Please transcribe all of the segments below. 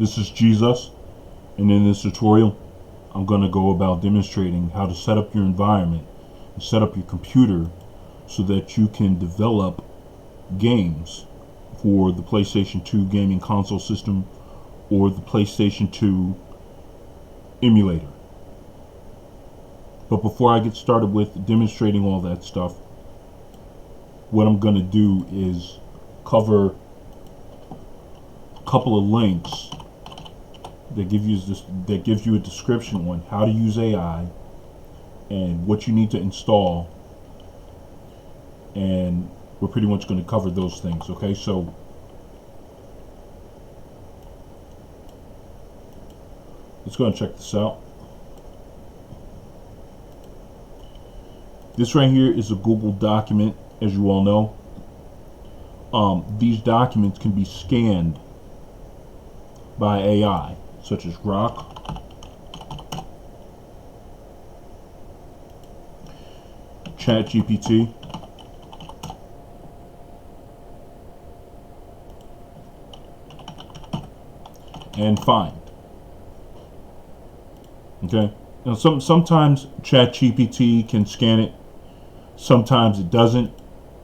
This is Jesus, and in this tutorial I'm going to go about demonstrating how to set up your environment and set up your computer so that you can develop games for the PlayStation 2 gaming console system or the PlayStation 2 emulator. But before I get started with demonstrating all that stuff, what I'm going to do is cover a couple of links that gives you a description on how to use AI and what you need to install, and we're pretty much going to cover those things. Okay, so let's go and check this out. This right here is a Google document, as you all know. These documents can be scanned by AI, such as Grok, ChatGPT, and Find. Okay. Now, sometimes ChatGPT can scan it, sometimes it doesn't,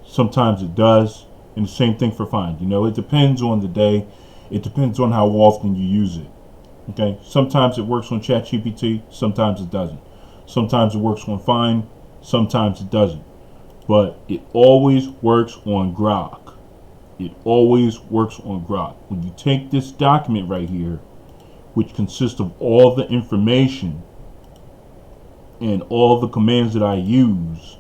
sometimes it does, and the same thing for Find. You know, it depends on the day. It depends on how often you use it. Okay, sometimes it works on ChatGPT, sometimes it doesn't. Sometimes it works on Find, sometimes it doesn't. But it always works on Grok. It always works on Grok. When you take this document right here, which consists of all the information and all the commands that I use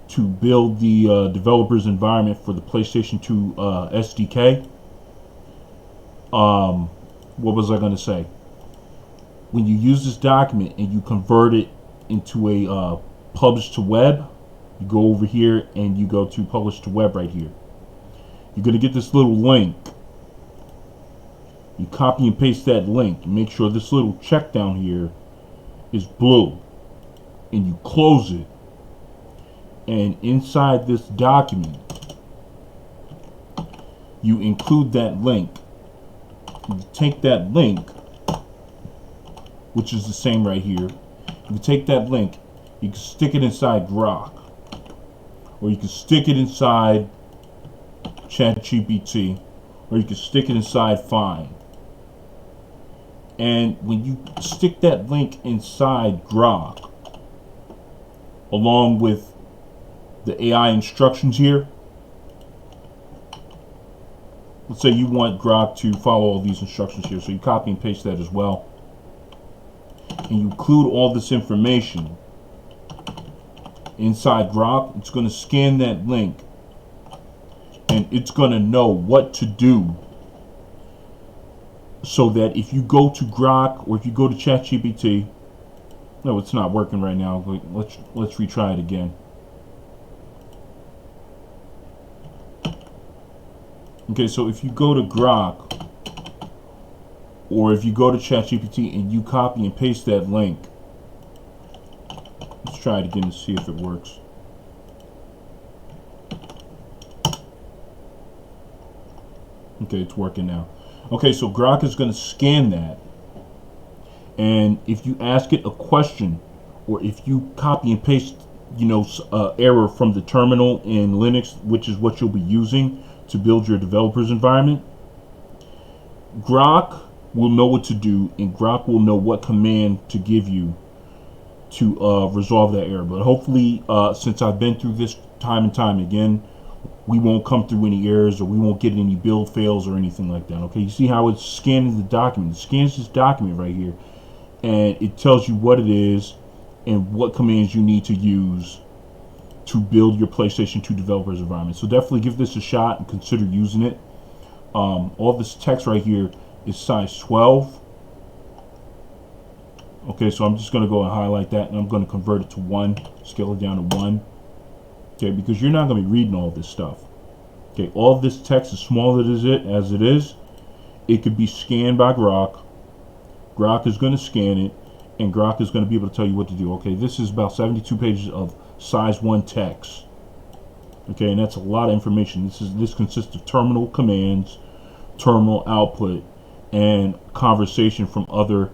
to build the developer's environment for the PlayStation 2 SDK. What was I going to say? When you use this document and you convert it into a publish to web, you go over here and you go to publish to web right here. You're going to get this little link. You copy and paste that link. Make sure this little check down here is blue, and you close it. And inside this document, you include that link. You take that link, which is the same right here. You take that link, you can stick it inside Grok, or you can stick it inside ChatGPT, or you can stick it inside Find. And when you stick that link inside Grok, along with the AI instructions here, let's say you want Grok to follow all these instructions here, so you copy and paste that as well, and you include all this information inside Grok. It's going to scan that link, and it's going to know what to do, so that if you go to Grok or if you go to ChatGPT, no, it's not working right now. Let's retry it again. Okay, so if you go to Grok or if you go to ChatGPT and you copy and paste that link, let's try it again to see if it works. Okay, it's working now. Okay, so Grok is going to scan that, and if you ask it a question, or if you copy and paste, error from the terminal in Linux, which is what you'll be using to build your developer's environment, Grok will know what to do, and Grok will know what command to give you to resolve that error. But hopefully, since I've been through this time and time again, we won't come through any errors, or we won't get any build fails or anything like that. Okay, you see how it's scanning the document? It scans this document right here, and it tells you what it is and what commands you need to use to build your PlayStation 2 developer's environment. So definitely give this a shot and consider using it. All this text right here is size 12. Okay, so I'm just going to go and highlight that, and I'm going to convert it to 1, scale it down to 1. Okay, because you're not going to be reading all this stuff. Okay, all this text, as small as it is, it could be scanned by Grok. Grok is going to scan it, and Grok is going to be able to tell you what to do. Okay, this is about 72 pages of size 1 text. Okay, and that's a lot of information. This consists of terminal commands, terminal output, and conversation from other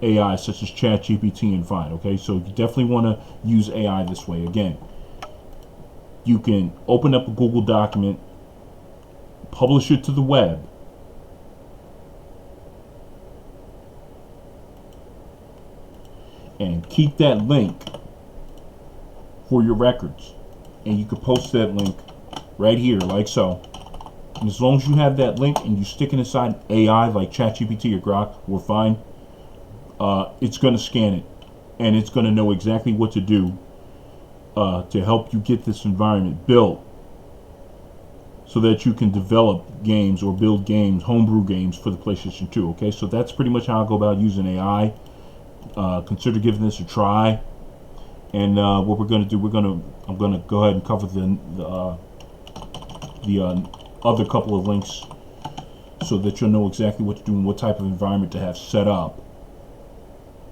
AI such as ChatGPT and Find. Okay, so you definitely want to use AI this way. Again, you can open up a Google document, publish it to the web, and keep that link for your records. And you can post that link right here, like so. And as long as you have that link and you stick it inside AI like ChatGPT or Grok or Find, it's going to scan it, and it's going to know exactly what to do to help you get this environment built so that you can develop games or build games, homebrew games for the PlayStation 2. Okay, so that's pretty much how I go about using AI. Consider giving this a try. And what we're going to do, I'm going to go ahead and cover the other couple of links so that you'll know exactly what to do and what type of environment to have set up,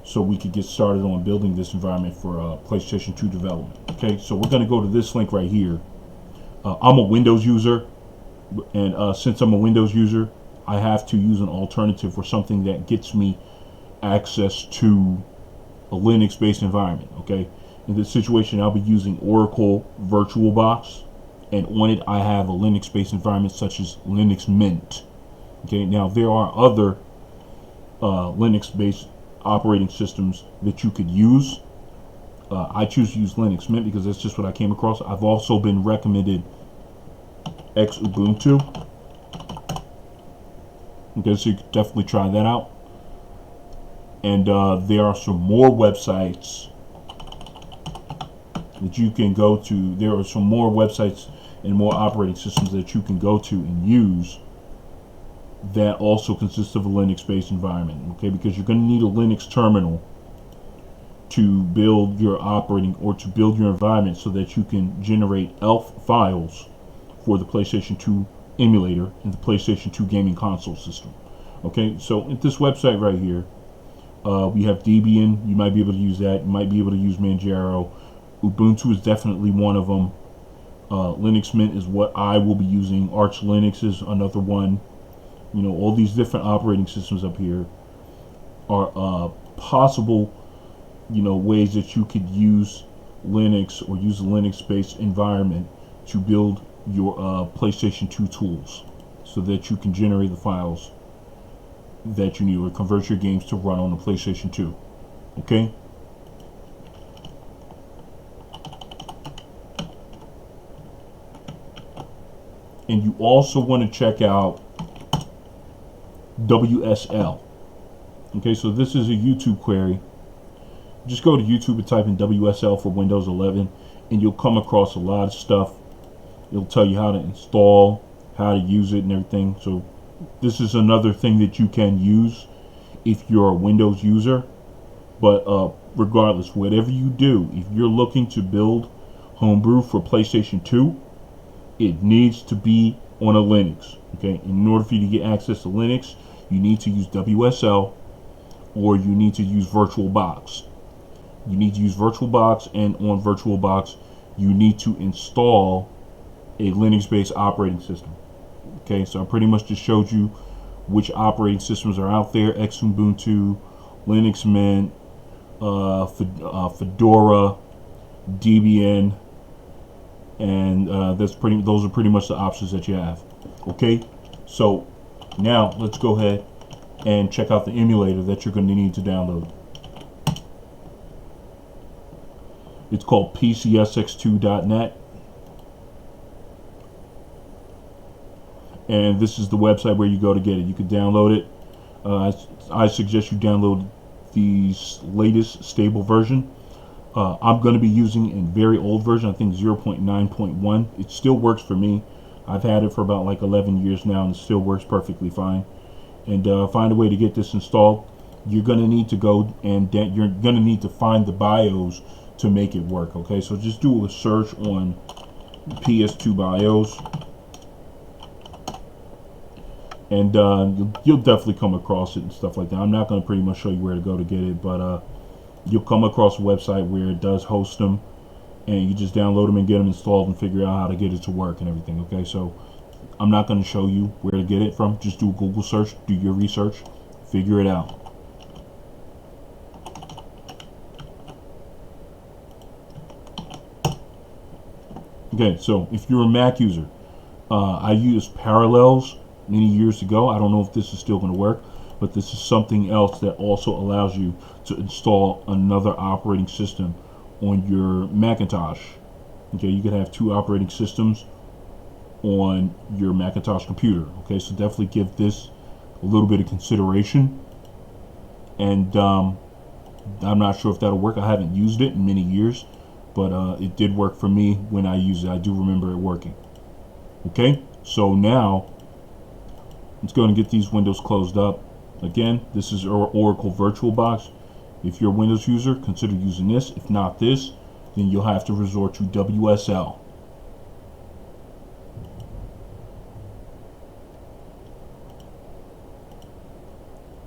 so we could get started on building this environment for PlayStation 2 development. Okay, so we're going to go to this link right here. I'm a Windows user, and since I'm a Windows user, I have to use an alternative or something that gets me access to a Linux-based environment. Okay, in this situation, I'll be using Oracle VirtualBox, and on it, I have a Linux-based environment such as Linux Mint. Okay, now there are other Linux-based operating systems that you could use. I choose to use Linux Mint because that's just what I came across. I've also been recommended Ubuntu. Okay, so you could definitely try that out. And there are some more websites that you can go to. There are some more websites and more operating systems that you can go to and use that also consist of a Linux-based environment. Okay, because you're going to need a Linux terminal to build your operating or to build your environment so that you can generate ELF files for the PlayStation 2 emulator and the PlayStation 2 gaming console system. Okay, so at this website right here, we have Debian. You might be able to use that. You might be able to use Manjaro. Ubuntu is definitely one of them. Linux Mint is what I will be using. Arch Linux is another one. You know, all these different operating systems up here are possible, you know, ways that you could use Linux or use a Linux-based environment to build your PlayStation 2 tools so that you can generate the files that you need or convert your games to run on the PlayStation 2. Okay? And you also want to check out WSL. Okay, so this is a YouTube query. Just go to YouTube and type in WSL for Windows 11 and you'll come across a lot of stuff. It'll tell you how to install, how to use it and everything. So this is another thing that you can use if you're a Windows user. But regardless, whatever you do, if you're looking to build homebrew for PlayStation 2, it needs to be on a Linux. Okay, in order for you to get access to Linux, you need to use WSL or you need to use VirtualBox. You need to use VirtualBox, and on VirtualBox, you need to install a Linux-based operating system. Okay, so I pretty much just showed you which operating systems are out there: Ubuntu, Linux Mint, Fedora, Debian, and those are pretty much the options that you have. Okay, so now let's go ahead and check out the emulator that you're going to need to download. It's called PCSX2.net, and this is the website where you go to get it. You can download it. I suggest you download the latest stable version. I'm going to be using a very old version, I think 0.9.1. It still works for me. I've had it for about like 11 years now and it still works perfectly fine. And find a way to get this installed. You're going to need to go and you're going to need to find the BIOS to make it work. Okay, so just do a search on PS2 BIOS and you'll definitely come across it and stuff like that. I'm not going to pretty much show you where to go to get it, but you'll come across a website where it does host them, and you just download them and get them installed and figure out how to get it to work and everything. Okay, so I'm not going to show you where to get it from. Just do a Google search, do your research, figure it out. Okay, so if you're a Mac user, I used Parallels many years ago. I don't know if this is still going to work, but this is something else that also allows you to install another operating system on your Macintosh. Okay, you could have two operating systems on your Macintosh computer. Okay, so definitely give this a little bit of consideration. And I'm not sure if that'll work. I haven't used it in many years, but it did work for me when I used it. I do remember it working. Okay, so now let's go and get these windows closed up. Again, this is our Oracle VirtualBox. If you're a Windows user, consider using this. If not this, then you'll have to resort to WSL.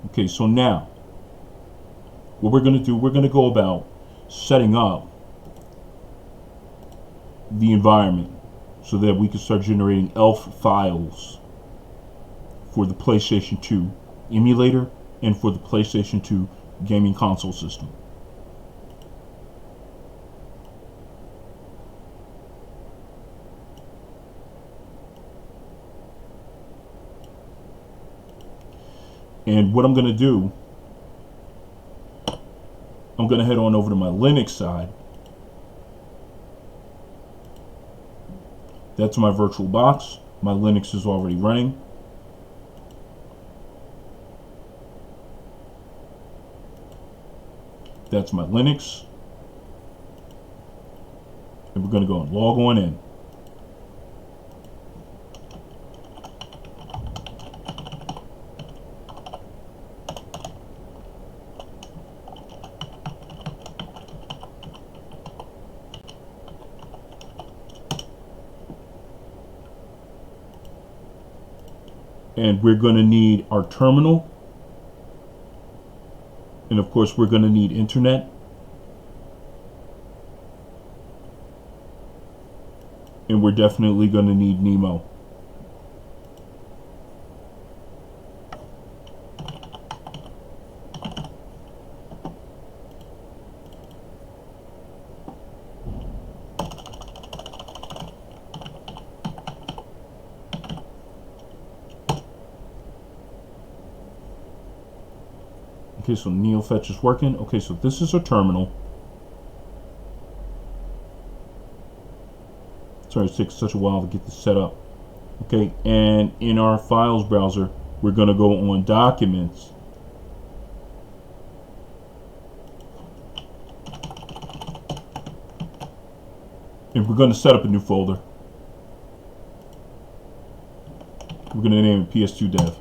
Okay, so now what we're going to do, we're going to go about setting up the environment so that we can start generating ELF files for the PlayStation 2 emulator and for the PlayStation 2 gaming console system. And what I'm going to do, I'm going to head on over to my Linux side. That's my VirtualBox. My Linux is already running. That's my Linux. And we're going to go and log on in. And we're going to need our terminal. And of course, we're going to need internet. And we're definitely going to need Nemo. Okay, so NeoFetch is working. Okay, so this is a terminal. Sorry, it takes such a while to get this set up. Okay, and in our files browser, we're going to go on Documents. And we're going to set up a new folder. We're going to name it PS2 Dev.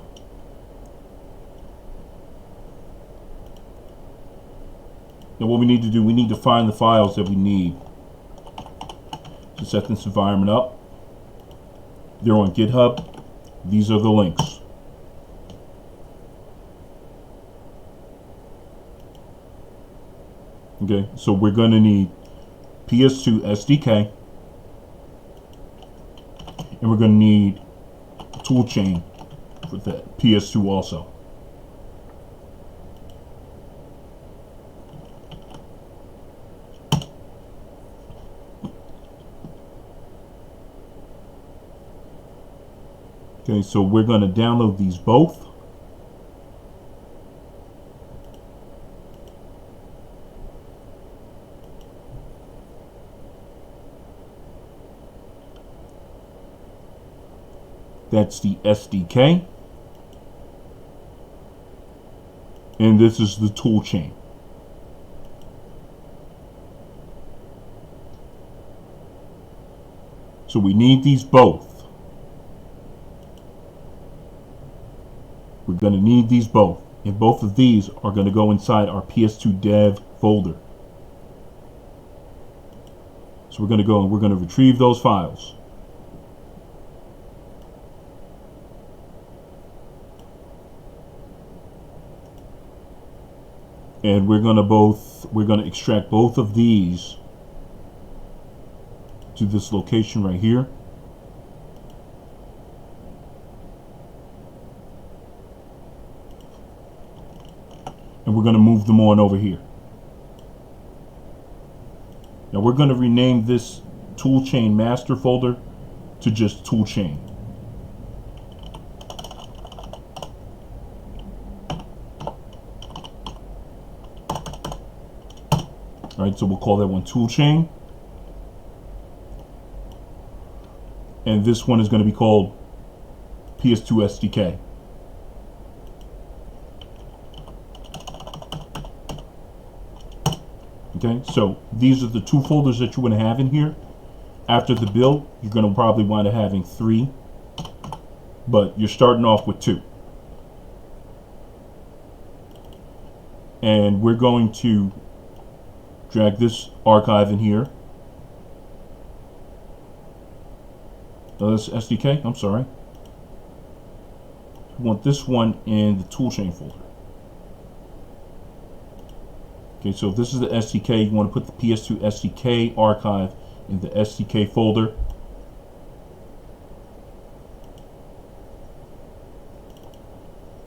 Now what we need to do, we need to find the files that we need to set this environment up. They're on GitHub. These are the links. Okay, so we're going to need PS2 SDK, and we're going to need a toolchain for the PS2 also. Okay, so we're going to download these both. That's the SDK. And this is the toolchain. So we need these both. We're going to need these both. And both of these are going to go inside our PS2 Dev folder. So we're going to go and we're going to retrieve those files. And we're going to extract both of these to this location right here. and we're going to move them on over here. Now we're going to rename this toolchain master folder to just toolchain. All right, so we'll call that one toolchain. And this one is going to be called PS2 SDK. Okay, so these are the two folders that you want to have in here. After the build, you're going to probably wind up having 3, but you're starting off with 2. And we're going to drag this archive in here. This SDK, I'm sorry. We want this one in the toolchain folder. Okay, so this is the SDK. You want to put the PS2 SDK archive in the SDK folder.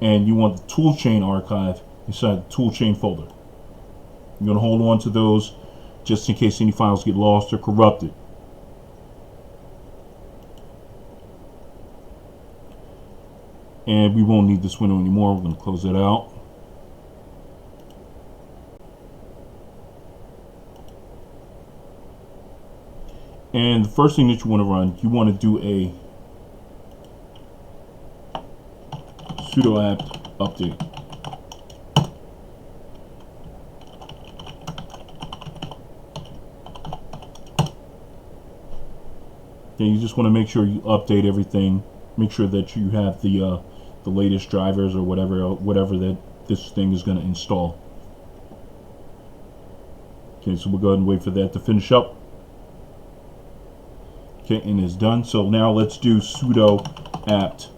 And you want the toolchain archive inside the toolchain folder. You're going to hold on to those just in case any files get lost or corrupted. And we won't need this window anymore. We're going to close that out. And the first thing that you want to run, you want to do a sudo apt update. Okay, you just want to make sure you update everything. Make sure that you have the latest drivers or whatever that this thing is going to install. Okay, so we'll go ahead and wait for that to finish up. Okay, and it's done. So now let's do sudo apt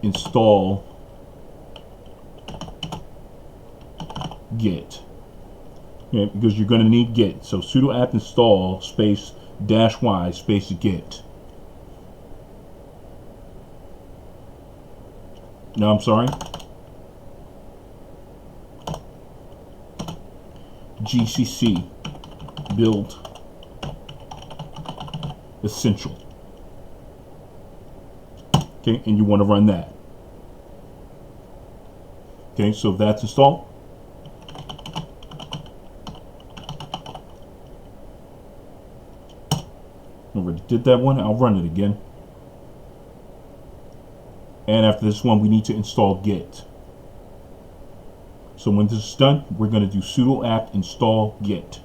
install git. Okay, because you're going to need git. So sudo apt install space -y space git. No, I'm sorry. GCC build essential. Okay, and you want to run that. Okay, so that's installed. Already did that one. I'll run it again. And after this one, we need to install git. So when this is done, we're going to do sudo apt install git.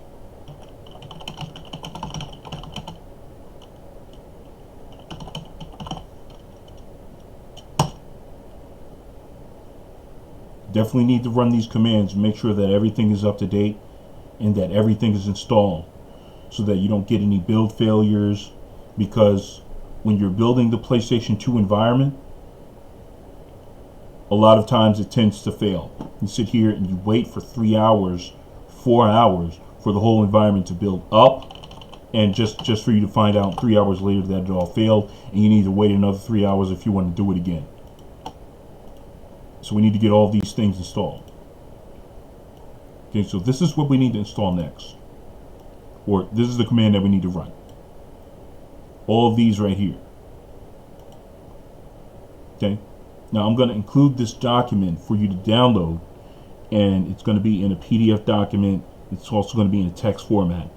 Definitely need to run these commands, make sure that everything is up to date and that everything is installed so that you don't get any build failures, because when you're building the PlayStation 2 environment, a lot of times it tends to fail. You sit here and you wait for 3 hours, 4 hours for the whole environment to build up, and just for you to find out 3 hours later that it all failed, and you need to wait another 3 hours if you want to do it again. So we need to get all these things installed. Okay, so this is what we need to install next. Or this is the command that we need to run. All of these right here. Okay. Now I'm going to include this document for you to download, and it's going to be in a PDF document. It's also going to be in a text format.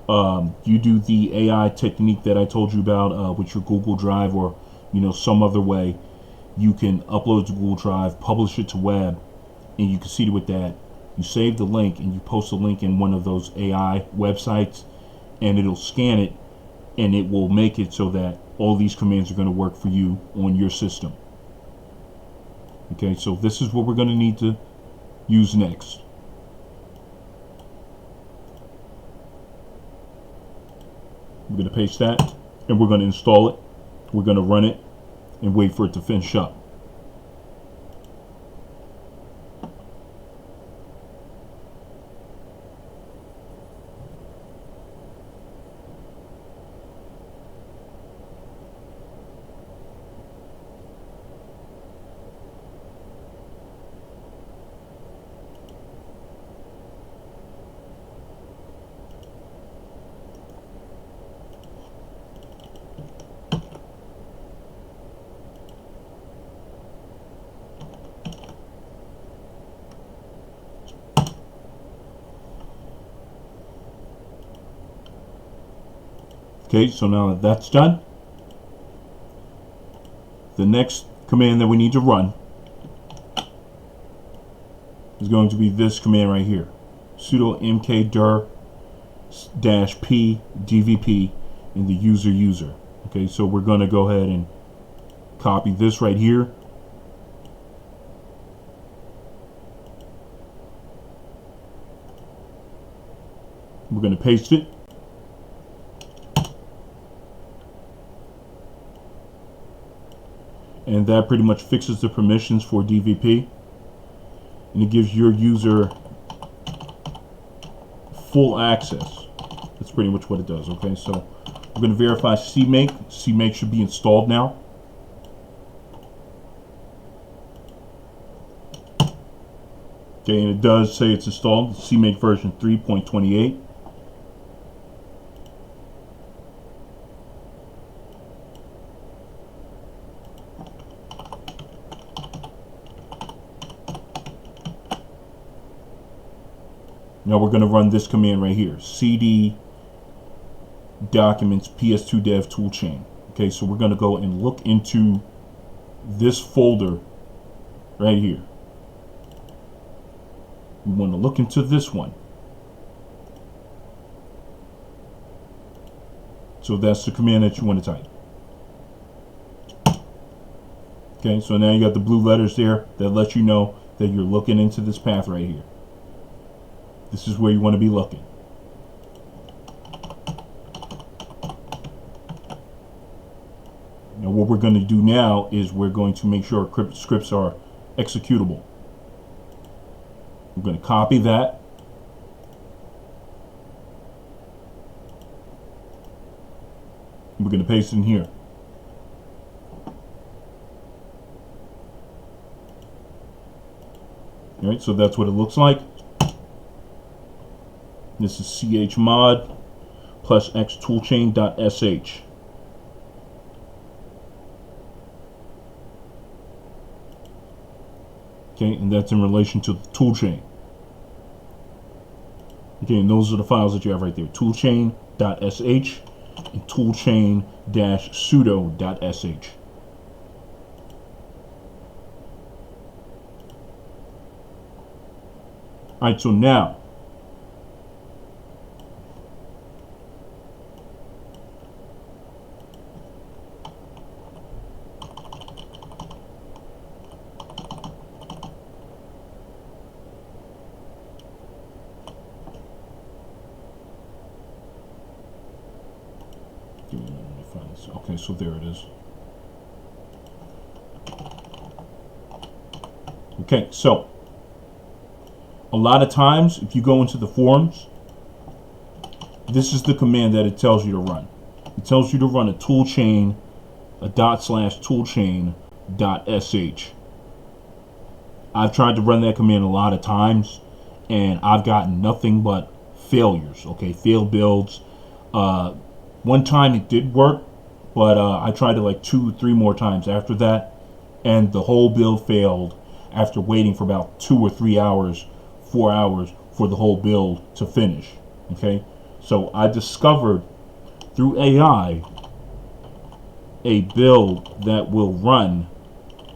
You do the AI technique that I told you about with your Google Drive, or some other way. You can upload to Google Drive, publish it to web, and you can see with that. You save the link and you post the link in one of those AI websites, and it'll scan it, and it will make it so that all these commands are going to work for you on your system. Okay, so this is what we're going to need to use next. We're going to paste that, and we're going to install it. We're going to run it and wait for it to finish up. Okay, so now that that's done, the next command that we need to run is going to be this command right here, sudo mkdir -p dvp in the user. Okay, so we're going to go ahead and copy this right here. We're going to paste it. And that pretty much fixes the permissions for DVP. And it gives your user full access. That's pretty much what it does. Okay, so we're going to verify CMake. CMake should be installed now. Okay, and it does say it's installed. CMake version 3.28. Now we're going to run this command right here, cd documents ps2 dev toolchain. Okay, so we're going to go and look into this folder right here. We want to look into this one. So that's the command that you want to type. Okay, so now you got the blue letters there that let you know that you're looking into this path right here. This is where you want to be looking. Now what we're going to do now is we're going to make sure our scripts are executable. We're going to copy that. We're going to paste it in here. All right, so that's what it looks like. This is chmod plus x toolchain.sh. Okay, and that's in relation to the toolchain. Okay, and those are the files that you have right there, toolchain.sh and toolchain-sudo.sh. Alright, so now okay, so there it is. Okay, so a lot of times if you go into the forums, this is the command that it tells you to run. It tells you to run a toolchain, a /toolchain.sh. I've tried to run that command a lot of times and I've gotten nothing but failures. Okay, failed builds. One time it did work, but I tried it like 2 or 3 more times after that, and the whole build failed after waiting for about 2 or 3 hours, 4 hours for the whole build to finish. Okay, so I discovered through AI a build that will run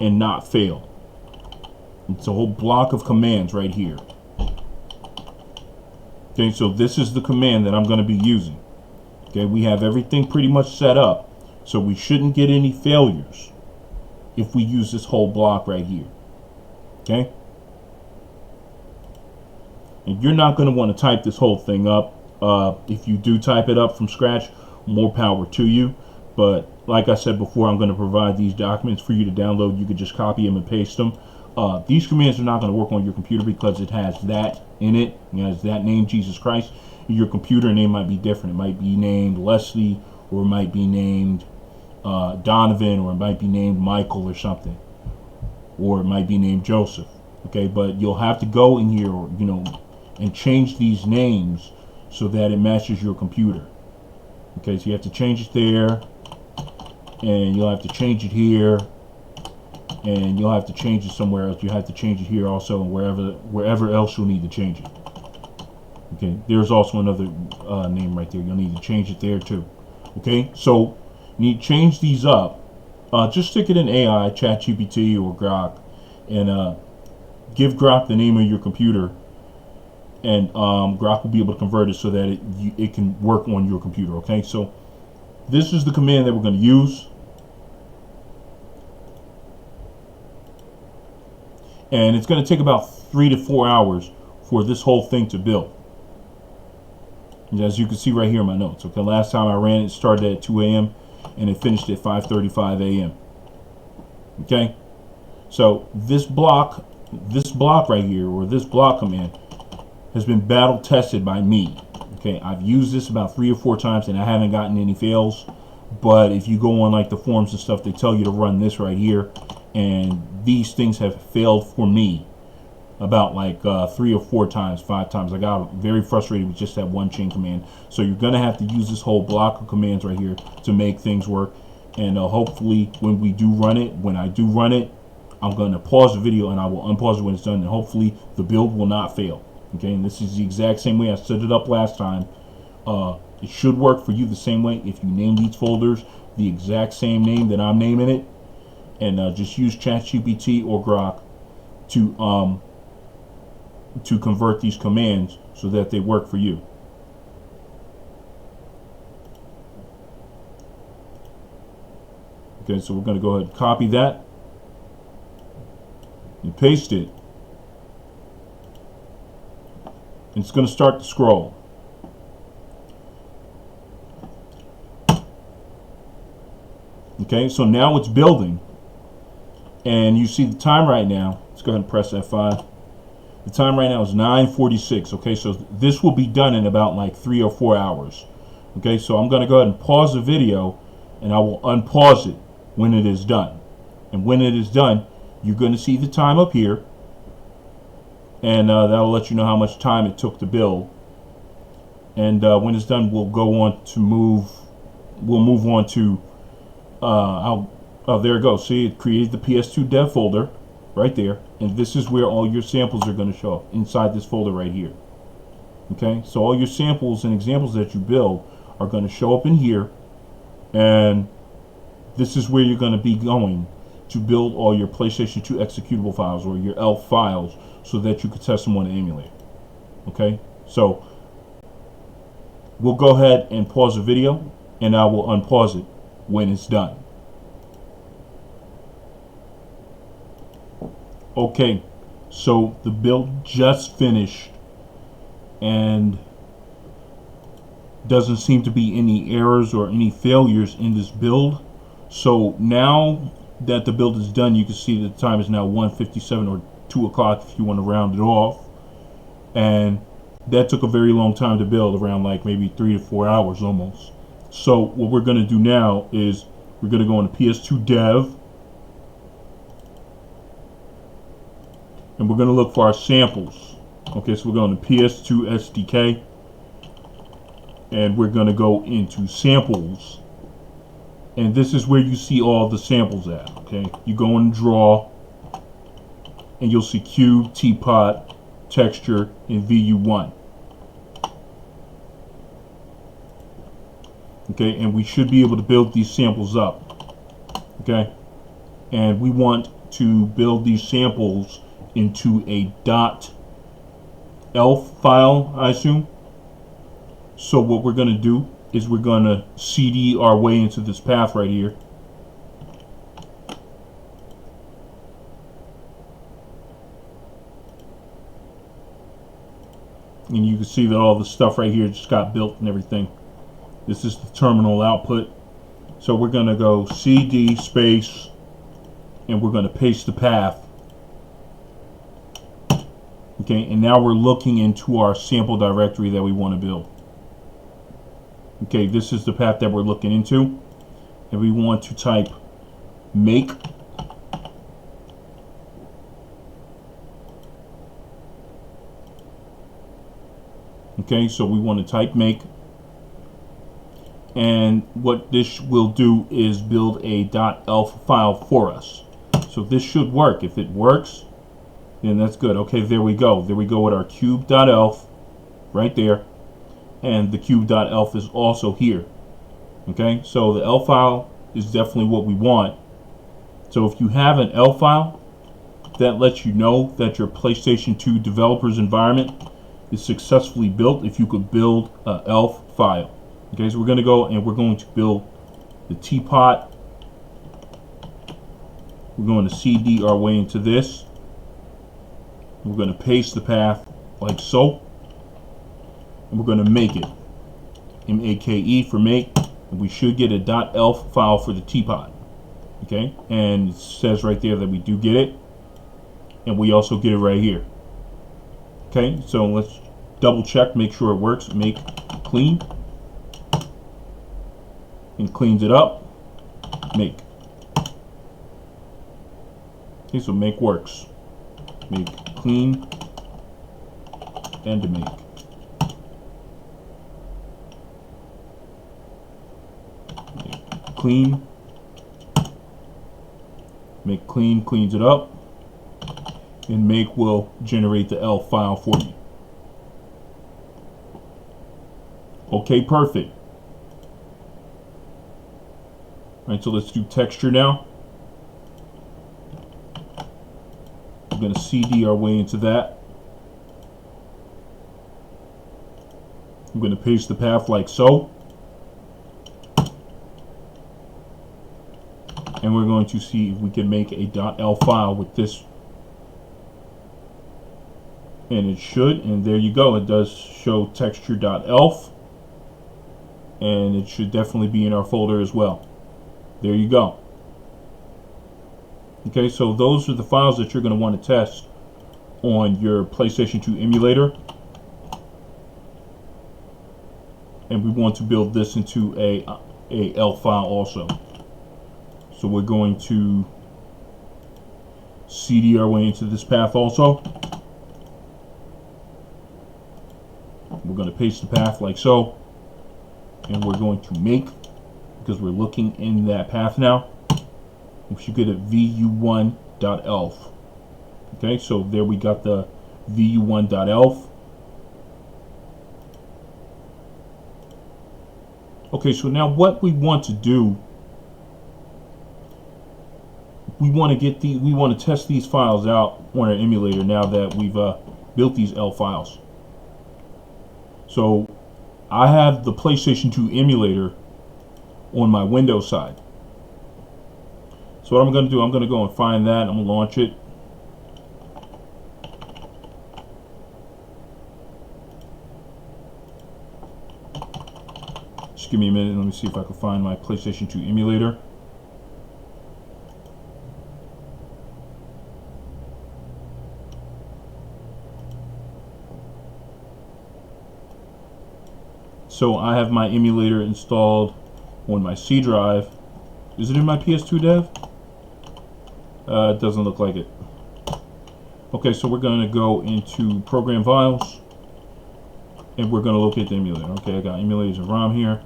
and not fail. It's a whole block of commands right here. Okay, so this is the command that I'm going to be using. Okay, we have everything pretty much set up, so we shouldn't get any failures if we use this whole block right here. Okay, and you're not going to want to type this whole thing up. If you do type it up from scratch, more power to you, but like I said before, I'm going to provide these documents for you to download. You could just copy them and paste them. These commands are not going to work on your computer because it has that in it. It has that name, Jesus Christ. Your computer name might be different. It might be named Leslie, or it might be named Donovan, or it might be named Michael or something, or it might be named Joseph. Okay, but you'll have to go in here, you know, and change these names so that it matches your computer. Okay, so you have to change it there, and you'll have to change it here, and you'll have to change it somewhere else. You have to change it here also, and wherever else you'll need to change it. Okay, there's also another name right there. You'll need to change it there too. Okay, so you need to change these up. Just stick it in AI, ChatGPT, or Grok, and give Grok the name of your computer, and Grok will be able to convert it so that it can work on your computer. Okay, so this is the command that we're going to use, and it's going to take about 3 to 4 hours for this whole thing to build. And as you can see right here in my notes. Okay, last time I ran it started at 2 a.m. and it finished at 5:35 a.m. Okay, so this block right here, or this block command, has been battle tested by me. Okay, I've used this about 3 or 4 times and I haven't gotten any fails. But if you go on like the forums and stuff, they tell you to run this right here, and these things have failed for me about like 3 or 4 times, 5 times. I got very frustrated with just that one chain command. So you're gonna have to use this whole block of commands right here to make things work. And hopefully when I do run it, I'm gonna pause the video and I will unpause it when it's done, and hopefully the build will not fail. Okay, and this is the exact same way I set it up last time. It should work for you the same way if you name these folders the exact same name that I'm naming it, and just use ChatGPT or Grok to convert these commands so that they work for you. Okay, so we're going to go ahead and copy that and paste it. And it's going to start to scroll. Okay, so now it's building, and you see the time right now. Let's go ahead and press F5. The time right now is 9:46. Okay, so this will be done in about like 3 or 4 hours. Okay, so I'm going to go ahead and pause the video, and I will unpause it when it is done. And when it is done, you're going to see the time up here, and that will let you know how much time it took to build. And when it's done, we'll go on to move. We'll move on to. Oh, there it goes. See, it created the PS2 dev folder right there, and this is where all your samples are going to show up inside this folder right here. Okay, so all your samples and examples that you build are going to show up in here, and this is where you're going to be going to build all your PlayStation 2 executable files, or your ELF files, so that you can test them on the emulator. Okay, so we'll go ahead and pause the video, and I will unpause it when it's done. Okay, so the build just finished, and doesn't seem to be any errors or any failures in this build. So now that the build is done, you can see that the time is now 1:57 or 2 o'clock if you want to round it off, and that took a very long time to build, around like maybe 3 to 4 hours almost. So what we're going to do now is we're going to go into PS2 dev, and we're going to look for our samples. Okay, so we're going to PS2 SDK, and we're going to go into samples, and this is where you see all the samples at. Okay, you go in draw, and you'll see cube, teapot, texture, and VU1. Okay, and we should be able to build these samples up. Okay, and we want to build these samples into a .elf file, I assume. So what we're going to do is we're going to CD our way into this path right here. And you can see that all the stuff right here just got built and everything. This is the terminal output. So we're going to go CD space, and we're going to paste the path. Okay, and now we're looking into our sample directory that we want to build. Okay, this is the path that we're looking into, and we want to type make okay, so we want to type make, and what this will do is build a .elf file for us. So this should work. If it works, then that's good. Okay, there we go. There we go with our cube.elf right there. And the cube.elf is also here. Okay, so the L file is definitely what we want. So if you have an L file, that lets you know that your PlayStation 2 developer's environment is successfully built if you could build a ELF file. Okay, so we're going to go and we're going to build the teapot. We're going to CD our way into this. We're going to paste the path like so. And we're going to make it. M-A-K-E for make. And we should get a .elf file for the teapot. Okay, and it says right there that we do get it. And we also get it right here. Okay, so let's double check, make sure it works. Make clean. And cleans it up. Make. Okay, so make works. Make clean and to make. Make clean. Make clean cleans it up. And make will generate the ELF file for you. Okay, perfect. Alright, so let's do texture now. We're going to CD our way into that. I'm going to paste the path like so. And we're going to see if we can make a .elf file with this. And it should, and there you go. It does show texture.elf. And it should definitely be in our folder as well. There you go. Okay, so those are the files that you're going to want to test on your PlayStation 2 emulator. And we want to build this into a ELF file also. So we're going to CD our way into this path also. We're going to paste the path like so. And we're going to make, because we're looking in that path now. We should get a vu1.elf. Okay, so there we got the vu1.elf. Okay, so now what we want to do, we want to test these files out on our emulator now that we've built these ELF files. So I have the PlayStation 2 emulator on my Windows side. So what I'm going to do, I'm going to go and find that. I'm going to launch it. Just give me a minute. Let me see if I can find my PlayStation 2 emulator. So I have my emulator installed on my C drive. Is it in my PS2 dev? It doesn't look like it. Okay, so we're going to go into Program Files, and we're going to locate the emulator. Okay, I got emulators of ROM here,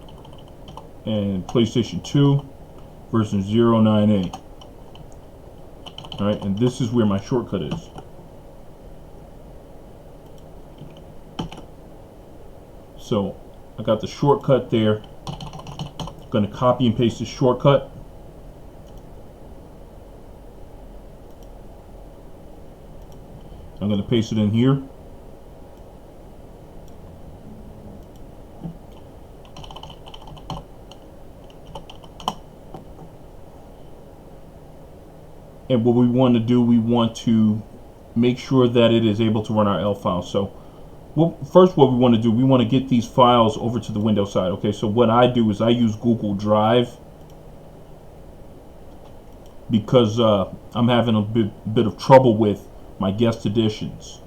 and PlayStation 2 version 098. Alright, and this is where my shortcut is. So I got the shortcut there. I'm going to copy and paste the shortcut. I'm going to paste it in here. And what we want to do, we want to make sure that it is able to run our ELF file. So first what we want to do, we want to get these files over to the Windows side. Okay, so what I do is I use Google Drive because I'm having a bit of trouble with my guest editions.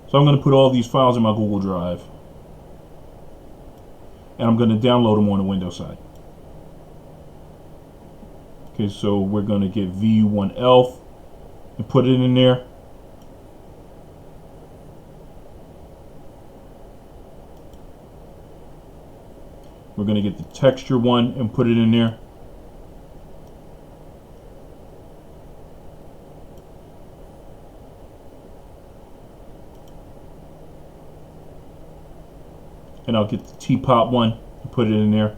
So I'm going to put all these files in my Google Drive, and I'm going to download them on the Windows side. Okay, so we're going to get vu1elf and put it in there. We're going to get the texture one and put it in there. and I'll get the teapot one and put it in there.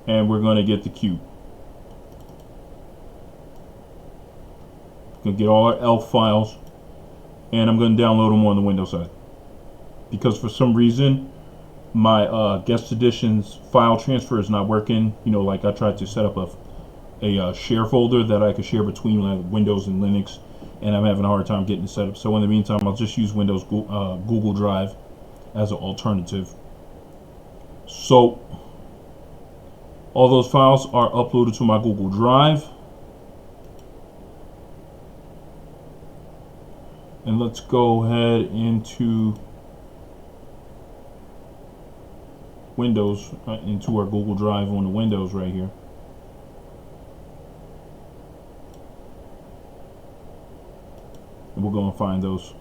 And we're going to get the cube. Going to get all our ELF files, and I'm going to download them on the Windows side. Because for some reason, my guest editions file transfer is not working. You know, like I tried to set up a share folder that I could share between Windows and Linux, and I'm having a hard time getting it set up. So in the meantime, I'll just use Windows Google Drive as an alternative. So all those files are uploaded to my Google Drive. And let's go ahead into Windows, into our Google Drive on the Windows right here. And we'll go and find those.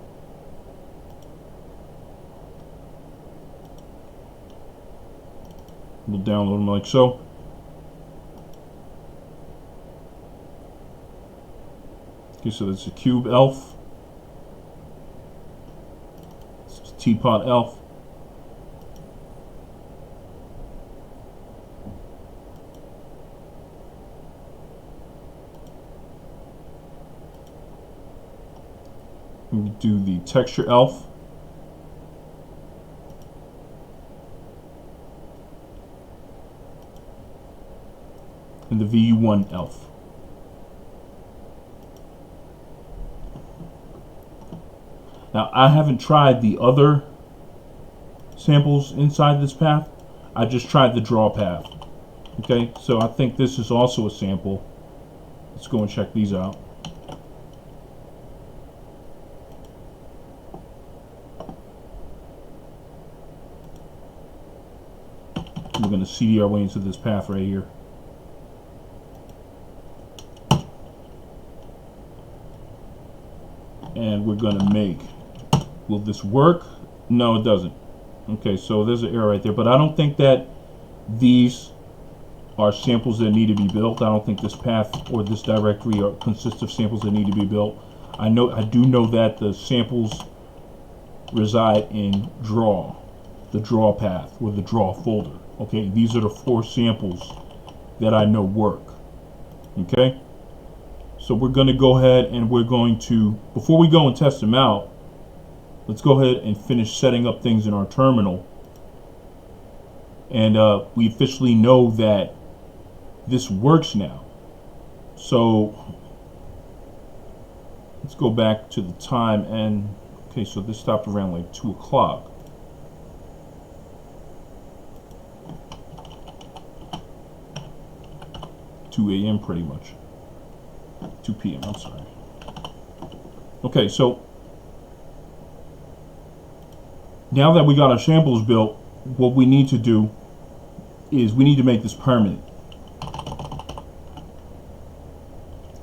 We'll download them like so. Okay, so that's a cube ELF. It's a teapot ELF. We do the texture ELF. And the VU1 ELF. Now, I haven't tried the other samples inside this path. I just tried the draw path. Okay, so I think this is also a sample. Let's go and check these out. We're going to CD our way into this path right here. And we're going to make, will this work? No, it doesn't. Okay, so there's an error right there, but I don't think that these are samples that need to be built. I don't think this path or this directory consists of samples that need to be built. I do know that the samples reside in draw, the draw path or the draw folder. Okay, these are the 4 samples that I know work. Okay, so we're going to go ahead and we're going to, before we go and test them out, let's go ahead and finish setting up things in our terminal. And we officially know that this works now. So let's go back to the time, and okay, so this stopped around like 2 o'clock. A.m. pretty much. 2 p.m. I'm sorry. Okay, so now that we got our samples built, what we need to do is we need to make this permanent.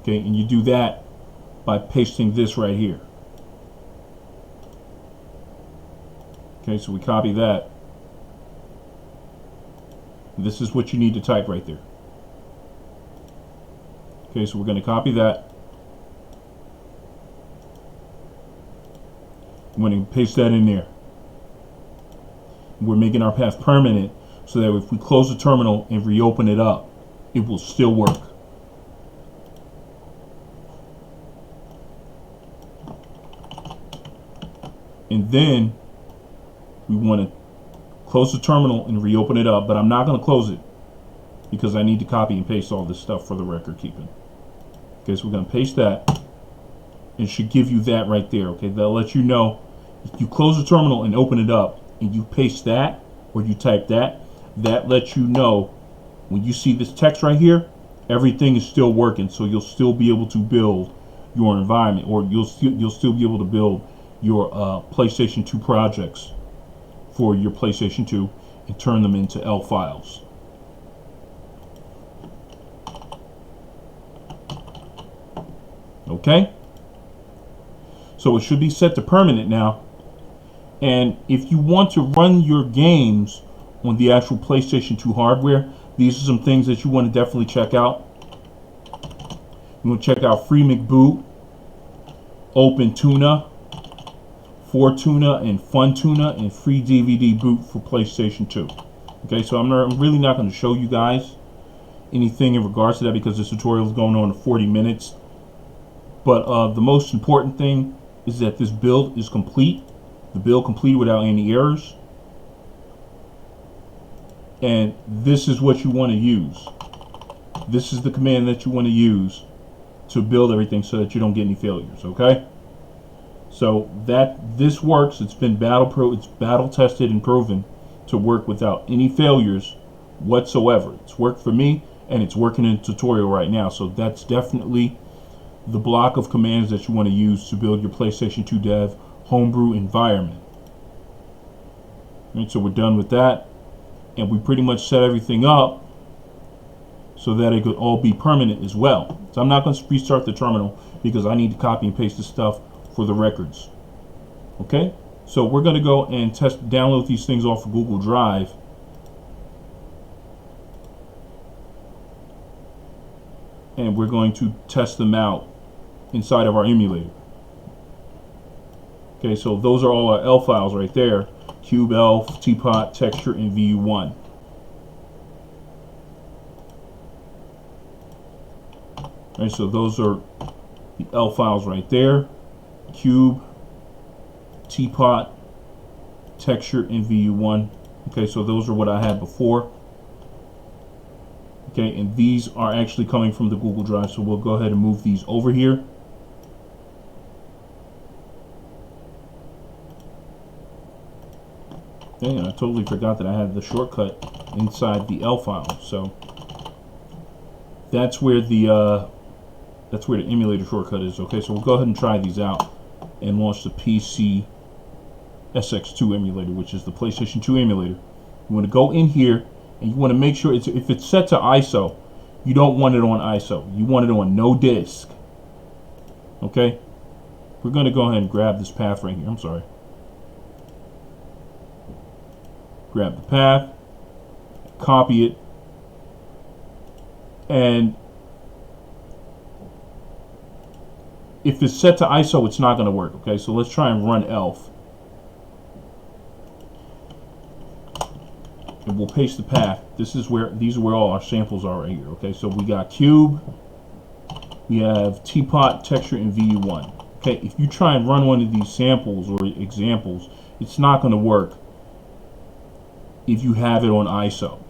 Okay, and you do that by pasting this right here. Okay, so we copy that. This is what you need to type right there. Okay, so we're going to copy that. I'm going to paste that in there. We're making our path permanent so that if we close the terminal and reopen it up, it will still work. And then we want to close the terminal and reopen it up, but I'm not going to close it because I need to copy and paste all this stuff for the record keeping. Okay, so we're going to paste that. It should give you that right there. Okay, that'll let you know if you close the terminal and open it up and you paste that or you type that, that lets you know when you see this text right here, everything is still working. So you'll still be able to build your environment, or you'll still be able to build your PlayStation 2 projects for your PlayStation 2 and turn them into ELF files. Okay, so it should be set to permanent now. And if you want to run your games on the actual PlayStation 2 hardware, these are some things that you want to definitely check out. You want to check out Free McBoot, Open Tuna, For Tuna, and Fun Tuna, and Free DVD Boot for PlayStation 2. Okay, so I'm really not going to show you guys anything in regards to that because this tutorial is going on for 40 minutes. But the most important thing is that this build is complete. The build completed without any errors. And this is what you want to use. This is the command that you want to use to build everything so that you don't get any failures, okay? So that this works. It's been battle tested and proven to work without any failures whatsoever. It's worked for me and it's working in the tutorial right now. So that's definitely the block of commands that you want to use to build your PlayStation 2 Dev homebrew environment. Right, so we're done with that, and we pretty much set everything up so that it could all be permanent as well. So I'm not going to restart the terminal because I need to copy and paste the stuff for the records. Okay, so we're going to go and download these things off of Google Drive. And we're going to test them out inside of our emulator. Okay, so those are all our ELF files right there. Cube, ELF, Teapot, Texture, and VU1. Right, so those are the ELF files right there. Cube, Teapot, Texture, and VU1. Okay, so those are what I had before. Okay, and these are actually coming from the Google Drive, so we'll go ahead and move these over here. Okay, and I totally forgot that I had the shortcut inside the ELF file, so that's where the emulator shortcut is. Okay, so we'll go ahead and try these out and launch the PC SX2 emulator, which is the PlayStation 2 emulator. You want to go in here and you want to make sure if it's set to ISO, you don't want it on ISO. You want it on no disk. Okay? We're going to go ahead and grab this path right here. I'm sorry. Grab the path, copy it, and if it's set to ISO, it's not going to work. Okay, so let's try and run ELF. And we'll paste the path. These are where all our samples are right here. Okay, so we got Cube, we have Teapot, Texture, and VU1. Okay, if you try and run one of these samples or examples, it's not going to work if you have it on ISO.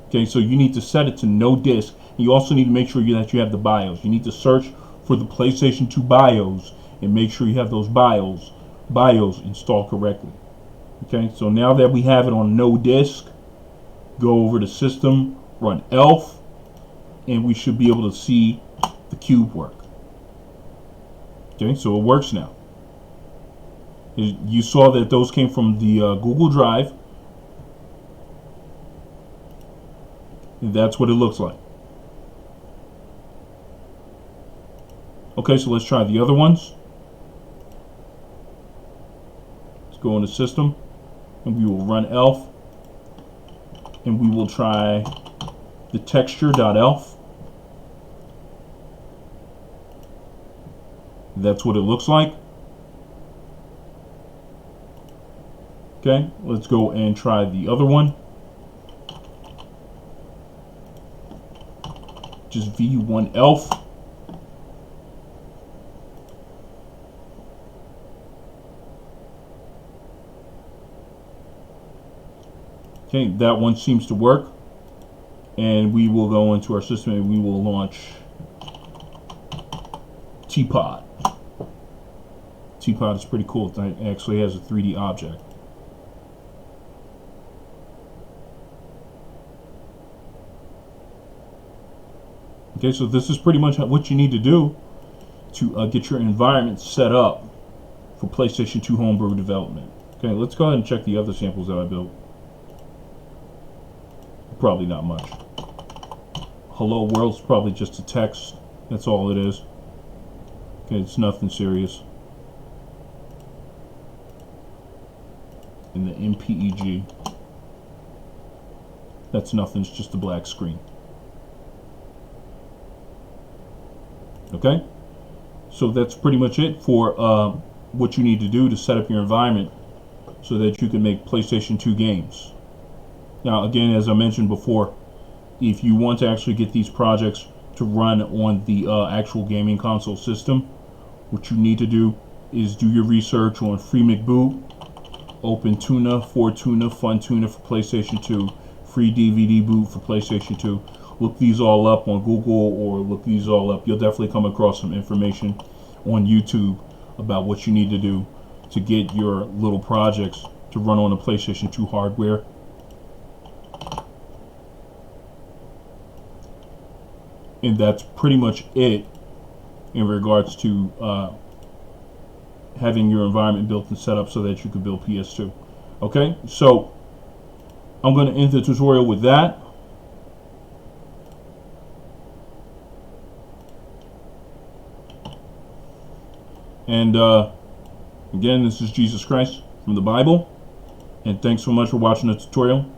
Okay, so you need to set it to no disk. You also need to make sure that you have the BIOS. You need to search for the PlayStation 2 BIOS and make sure you have those BIOS installed correctly. Okay, so now that we have it on no disk, go over to System, run ELF, and we should be able to see the Cube work. Okay, so it works now. You saw that those came from the Google Drive. And that's what it looks like. Okay, so let's try the other ones. Let's go into System, and we will run ELF, and we will try the texture.elf. That's what it looks like. Okay, let's go and try the other one. Just VU1 ELF. Okay, that one seems to work. And we will go into our system and we will launch Teapot. Teapot is pretty cool. It actually has a 3D object. Okay, so this is pretty much what you need to do to get your environment set up for PlayStation 2 homebrew development. Okay, let's go ahead and check the other samples that I built. Probably not much. Hello World's probably just a text. That's all it is. Okay, it's nothing serious. And the MPEG. That's nothing, it's just a black screen. Okay, so that's pretty much it for what you need to do to set up your environment so that you can make PlayStation 2 games. Now, again, as I mentioned before, if you want to actually get these projects to run on the actual gaming console system, what you need to do is do your research on Free McBoot, Open Tuna, Fortuna, Fun Tuna for PlayStation 2, Free DVD Boot for PlayStation 2. Look these all up on Google or look these all up. You'll definitely come across some information on YouTube about what you need to do to get your little projects to run on the PlayStation 2 hardware. And that's pretty much it in regards to having your environment built and set up so that you can build PS2. Okay, so I'm going to end the tutorial with that. And again, this is Jesus Christ from the Bible. And thanks so much for watching the tutorial.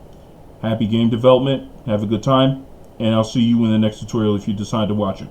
Happy game development. Have a good time. And I'll see you in the next tutorial if you decide to watch it.